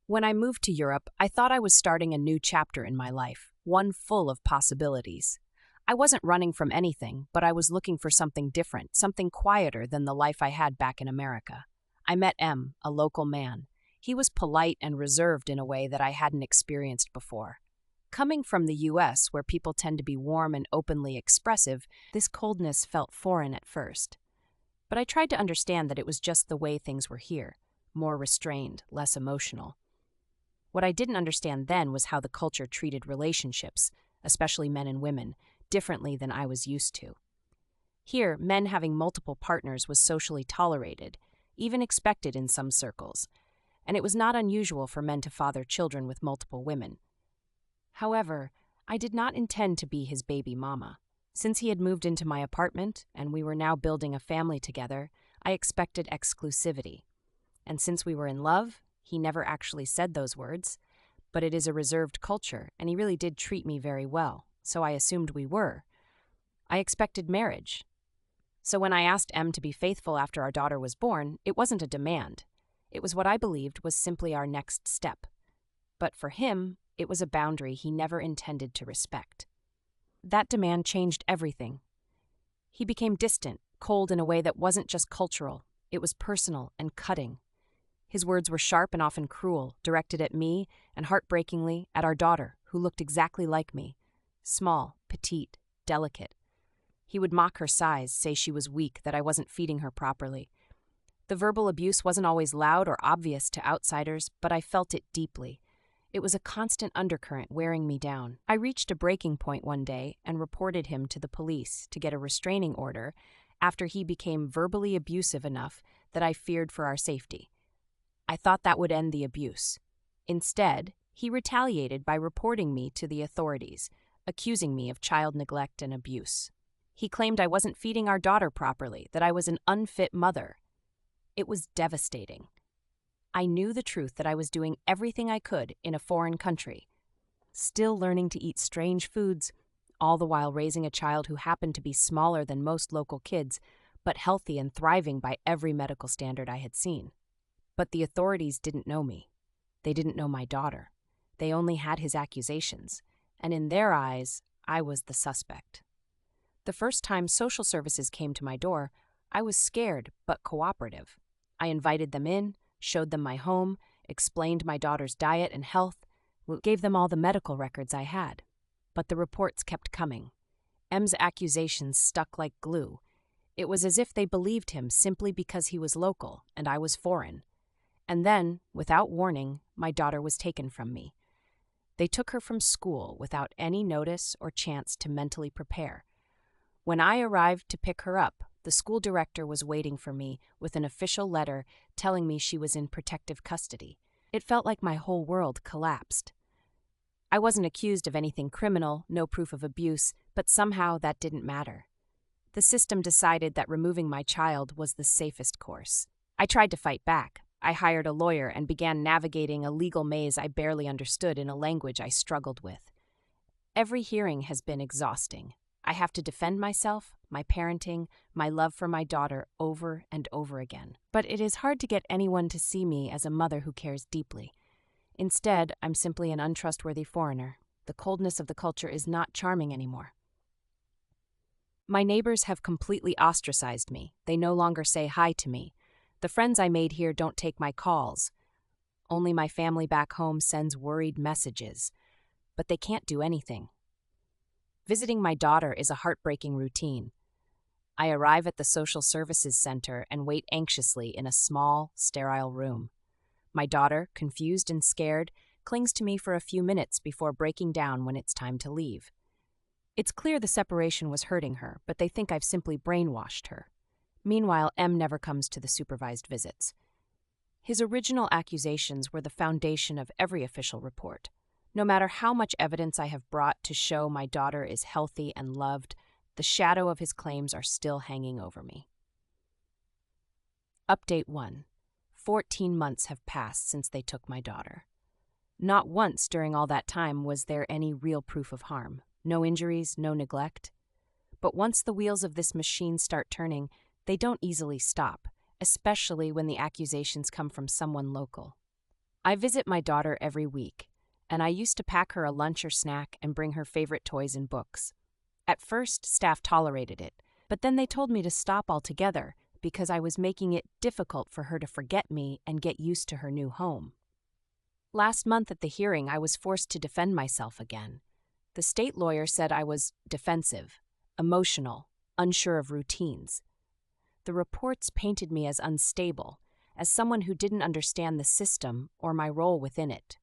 When I moved to Europe, I thought I was starting a new chapter in my life, one full of possibilities. I wasn't running from anything, but I was looking for something different, something quieter than the life I had back in America. I met M, a local man. He was polite and reserved in a way that I hadn't experienced before. Coming from the US, where people tend to be warm and openly expressive, this coldness felt foreign at first. But I tried to understand that it was just the way things were here, more restrained, less emotional. What I didn't understand then was how the culture treated relationships, especially men and women, differently than I was used to. Here, men having multiple partners was socially tolerated, even expected in some circles, and it was not unusual for men to father children with multiple women. However, I did not intend to be his baby mama. Since he had moved into my apartment and we were now building a family together, I expected exclusivity. And since we were in love, he never actually said those words, but it is a reserved culture, and he really did treat me very well, so I assumed we were. I expected marriage. So when I asked M to be faithful after our daughter was born, it wasn't a demand. It was what I believed was simply our next step. But for him, it was a boundary he never intended to respect. That demand changed everything. He became distant, cold in a way that wasn't just cultural, it was personal and cutting. His words were sharp and often cruel, directed at me and, heartbreakingly, at our daughter, who looked exactly like me. Small, petite, delicate. He would mock her size, say she was weak, that I wasn't feeding her properly. The verbal abuse wasn't always loud or obvious to outsiders, but I felt it deeply. It was a constant undercurrent wearing me down. I reached a breaking point one day and reported him to the police to get a restraining order after he became verbally abusive enough that I feared for our safety. I thought that would end the abuse. Instead, he retaliated by reporting me to the authorities, accusing me of child neglect and abuse. He claimed I wasn't feeding our daughter properly, that I was an unfit mother. It was devastating. I knew the truth that I was doing everything I could in a foreign country, still learning to eat strange foods, all the while raising a child who happened to be smaller than most local kids, but healthy and thriving by every medical standard I had seen. But the authorities didn't know me. They didn't know my daughter. They only had his accusations, and in their eyes, I was the suspect. The first time social services came to my door, I was scared but cooperative. I invited them in, showed them my home, explained my daughter's diet and health, gave them all the medical records I had. But the reports kept coming. M's accusations stuck like glue. It was as if they believed him simply because he was local and I was foreign. And then, without warning, my daughter was taken from me. They took her from school without any notice or chance to mentally prepare. When I arrived to pick her up, the school director was waiting for me with an official letter telling me she was in protective custody. It felt like my whole world collapsed. I wasn't accused of anything criminal, no proof of abuse, but somehow that didn't matter. The system decided that removing my child was the safest course. I tried to fight back. I hired a lawyer and began navigating a legal maze I barely understood in a language I struggled with. Every hearing has been exhausting. I have to defend myself, my parenting, my love for my daughter over and over again. But it is hard to get anyone to see me as a mother who cares deeply. Instead, I'm simply an untrustworthy foreigner. The coldness of the culture is not charming anymore. My neighbors have completely ostracized me. They no longer say hi to me. The friends I made here don't take my calls. Only my family back home sends worried messages. But they can't do anything. Visiting my daughter is a heartbreaking routine. I arrive at the social services center and wait anxiously in a small, sterile room. My daughter, confused and scared, clings to me for a few minutes before breaking down when it's time to leave. It's clear the separation was hurting her, but they think I've simply brainwashed her. Meanwhile, M never comes to the supervised visits. His original accusations were the foundation of every official report. No matter how much evidence I have brought to show my daughter is healthy and loved, the shadow of his claims are still hanging over me. Update 1. 14 months have passed since they took my daughter. Not once during all that time was there any real proof of harm. No injuries, no neglect. But once the wheels of this machine start turning, they don't easily stop, especially when the accusations come from someone local. I visit my daughter every week, and I used to pack her a lunch or snack and bring her favorite toys and books. At first, staff tolerated it, but then they told me to stop altogether because I was making it difficult for her to forget me and get used to her new home. Last month at the hearing, I was forced to defend myself again. The state lawyer said I was defensive, emotional, unsure of routines. The reports painted me as unstable, as someone who didn't understand the system or my role within it.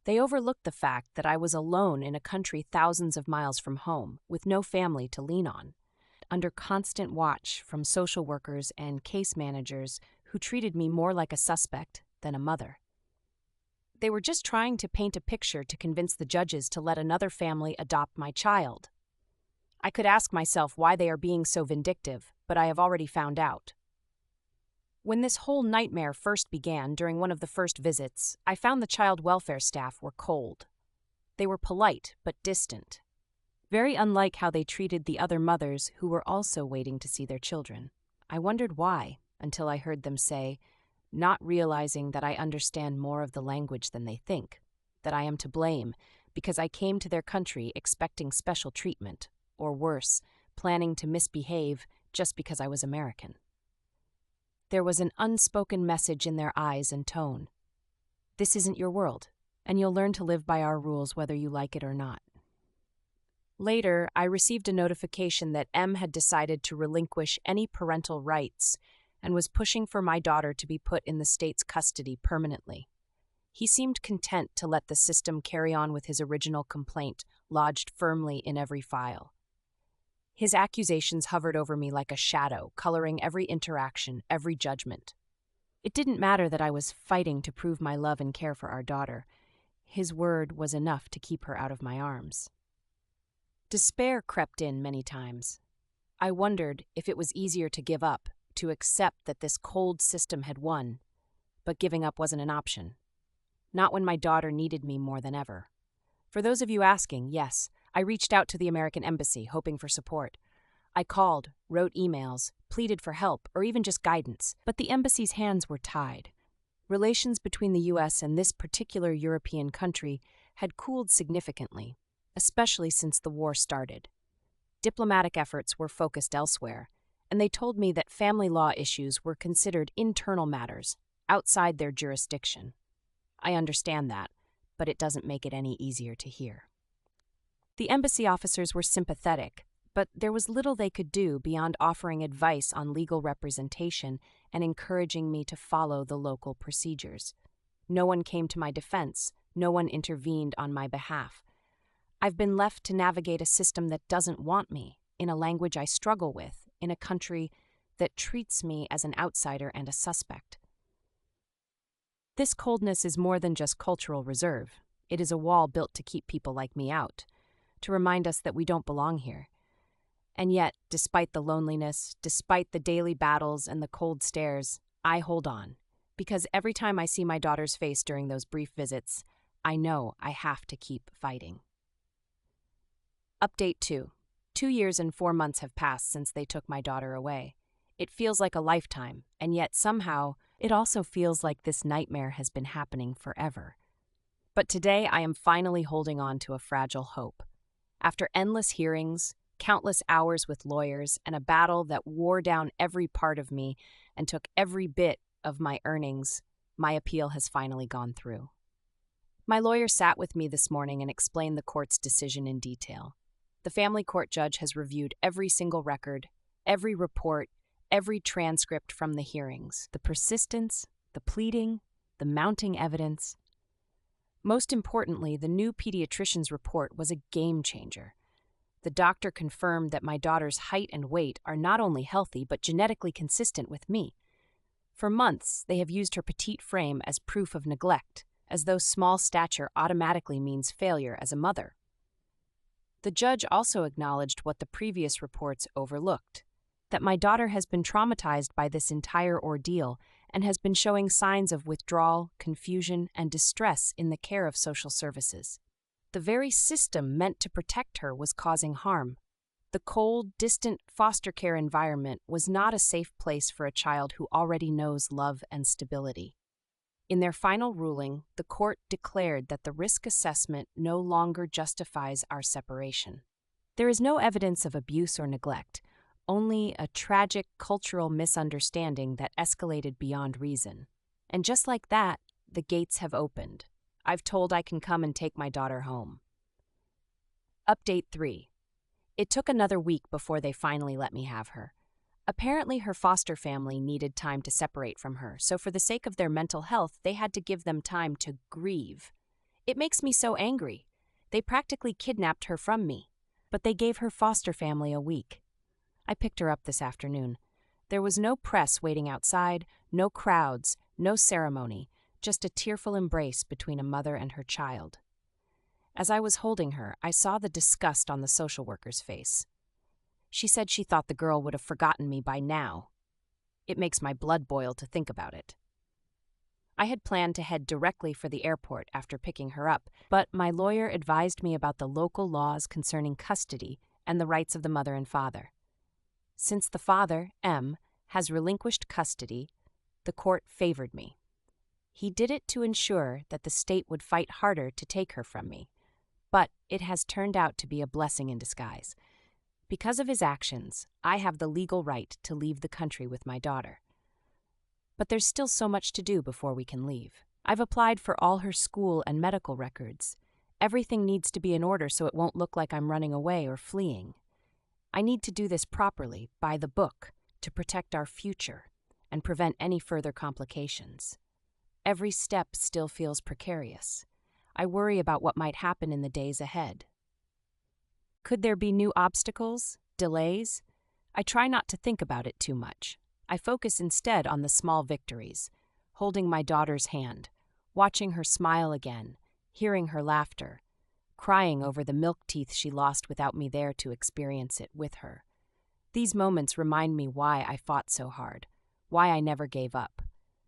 They overlooked the fact that I was alone in a country thousands of miles from home, with no family to lean on, under constant watch from social workers and case managers who treated me more like a suspect than a mother. They were just trying to paint a picture to convince the judges to let another family adopt my child. I could ask myself why they are being so vindictive, but I have already found out. When this whole nightmare first began during one of the first visits, I found the child welfare staff were cold. They were polite but distant, very unlike how they treated the other mothers who were also waiting to see their children. I wondered why, until I heard them say, not realizing that I understand more of the language than they think, that I am to blame because I came to their country expecting special treatment, or worse, planning to misbehave just because I was American. There was an unspoken message in their eyes and tone. This isn't your world, and you'll learn to live by our rules whether you like it or not. Later, I received a notification that M had decided to relinquish any parental rights and was pushing for my daughter to be put in the state's custody permanently. He seemed content to let the system carry on with his original complaint lodged firmly in every file. His accusations hovered over me like a shadow, coloring every interaction, every judgment. It didn't matter that I was fighting to prove my love and care for our daughter. His word was enough to keep her out of my arms. Despair crept in many times. I wondered if it was easier to give up, to accept that this cold system had won, but giving up wasn't an option. Not when my daughter needed me more than ever. For those of you asking, yes, I reached out to the American Embassy, hoping for support. I called, wrote emails, pleaded for help, or even just guidance, but the embassy's hands were tied. Relations between the U.S. and this particular European country had cooled significantly, especially since the war started. Diplomatic efforts were focused elsewhere, and they told me that family law issues were considered internal matters, outside their jurisdiction. I understand that, but it doesn't make it any easier to hear. The embassy officers were sympathetic, but there was little they could do beyond offering advice on legal representation and encouraging me to follow the local procedures. No one came to my defense, no one intervened on my behalf. I've been left to navigate a system that doesn't want me, in a language I struggle with, in a country that treats me as an outsider and a suspect. This coldness is more than just cultural reserve. It is a wall built to keep people like me out, to remind us that we don't belong here. And yet, despite the loneliness, despite the daily battles and the cold stares, I hold on, because every time I see my daughter's face during those brief visits, I know I have to keep fighting. Update 2. 2 years and 4 months have passed since they took my daughter away. It feels like a lifetime, and yet somehow, it also feels like this nightmare has been happening forever. But today, I am finally holding on to a fragile hope. After endless hearings, countless hours with lawyers, and a battle that wore down every part of me and took every bit of my earnings, my appeal has finally gone through. My lawyer sat with me this morning and explained the court's decision in detail. The family court judge has reviewed every single record, every report, every transcript from the hearings, the persistence, the pleading, the mounting evidence. Most importantly, the new pediatrician's report was a game changer. The doctor confirmed that my daughter's height and weight are not only healthy but genetically consistent with me. For months, they have used her petite frame as proof of neglect, as though small stature automatically means failure as a mother. The judge also acknowledged what the previous reports overlooked, that my daughter has been traumatized by this entire ordeal and has been showing signs of withdrawal, confusion, and distress in the care of social services. The very system meant to protect her was causing harm. The cold, distant foster care environment was not a safe place for a child who already knows love and stability. In their final ruling, the court declared that the risk assessment no longer justifies our separation. There is no evidence of abuse or neglect, only a tragic cultural misunderstanding that escalated beyond reason. And just like that, the gates have opened. I've told I can come and take my daughter home. Update 3. It took another week before they finally let me have her. Apparently, her foster family needed time to separate from her, so for the sake of their mental health, they had to give them time to grieve. It makes me so angry. They practically kidnapped her from me, but they gave her foster family a week. I picked her up this afternoon. There was no press waiting outside, no crowds, no ceremony, just a tearful embrace between a mother and her child. As I was holding her, I saw the disgust on the social worker's face. She said she thought the girl would have forgotten me by now. It makes my blood boil to think about it. I had planned to head directly for the airport after picking her up, but my lawyer advised me about the local laws concerning custody and the rights of the mother and father. Since the father, M, has relinquished custody, the court favored me. He did it to ensure that the state would fight harder to take her from me, but it has turned out to be a blessing in disguise. Because of his actions, I have the legal right to leave the country with my daughter. But there's still so much to do before we can leave. I've applied for all her school and medical records. Everything needs to be in order so it won't look like I'm running away or fleeing. I need to do this properly, by the book, to protect our future and prevent any further complications. Every step still feels precarious. I worry about what might happen in the days ahead. Could there be new obstacles, delays? I try not to think about it too much. I focus instead on the small victories, holding my daughter's hand, watching her smile again, hearing her laughter, crying over the milk teeth she lost without me there to experience it with her. These moments remind me why I fought so hard, why I never gave up.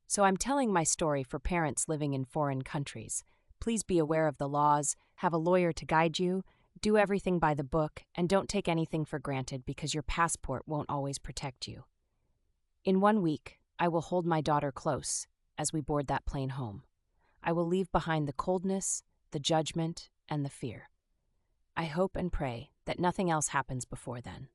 So I'm telling my story for parents living in foreign countries. Please be aware of the laws, have a lawyer to guide you, do everything by the book, and don't take anything for granted because your passport won't always protect you. In 1 week, I will hold my daughter close as we board that plane home. I will leave behind the coldness, the judgment, and the fear. I hope and pray that nothing else happens before then.